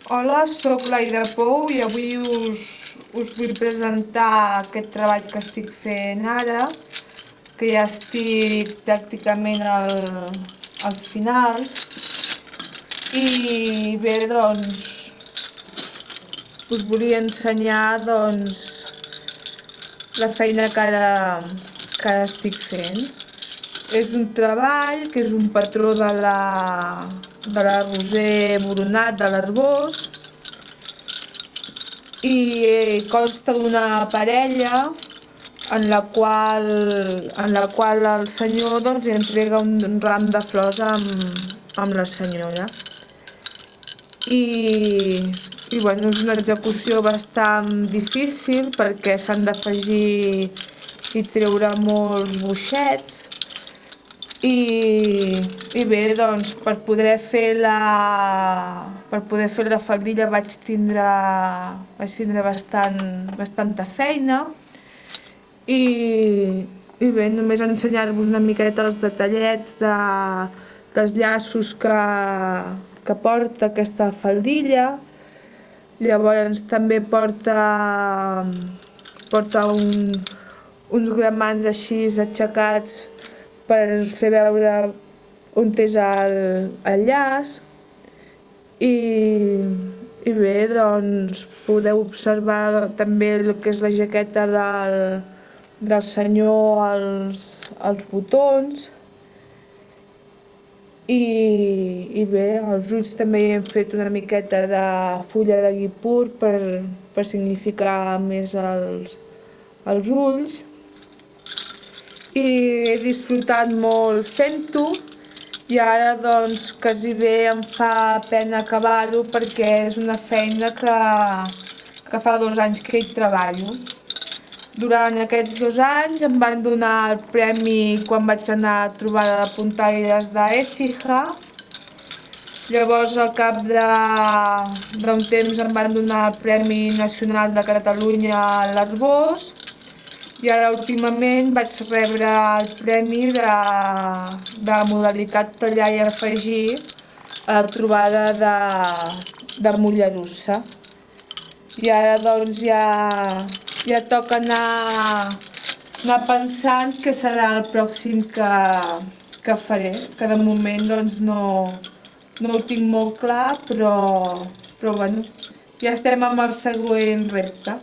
Hola, sóc l'Aida Pou i avui us vull presentar aquest treball que estic fent ara, que ja estic pràcticament al final. I bé, doncs, us volia ensenyar la feina que ara estic fent. És un treball que és un patró de la Roser Boronat de l'Arboç i consta d'una parella en la qual el senyor doncs, li entrega un ram de flors amb la senyora. I bueno, és una execució bastant difícil perquè s'han d'afegir i treure molts boixets. I bé, doncs, per poder fer la faldilla vaig tindre bastanta feina i bé, només ensenyar-vos una miqueta els detallets dels llaços que porta aquesta faldilla. Llavors també porta uns gramants així aixecats per fer veure on és el llaç i bé, doncs podeu observar també el que és la jaqueta del senyor, els botons i bé, els ulls també hi hem fet una miqueta de fulla de guipur per significar més els ulls. I he disfrutat molt fent-ho i ara doncs quasi bé em fa pena acabar-ho perquè és una feina que fa 2 anys que hi treballo. Durant aquests 2 anys em van donar el premi quan vaig anar a trobada de puntaires d'Écija. Llavors al cap d'un temps em van donar el Premi Nacional de Catalunya a l'Arboç. I ara últimament vaig rebre el premi de modalitat tallar i afegir a la trobada de Mollerussa. I ara doncs ja toca anar pensant què serà el pròxim que faré, que de moment doncs no ho tinc molt clar, però bueno, ja estem amb el següent repte.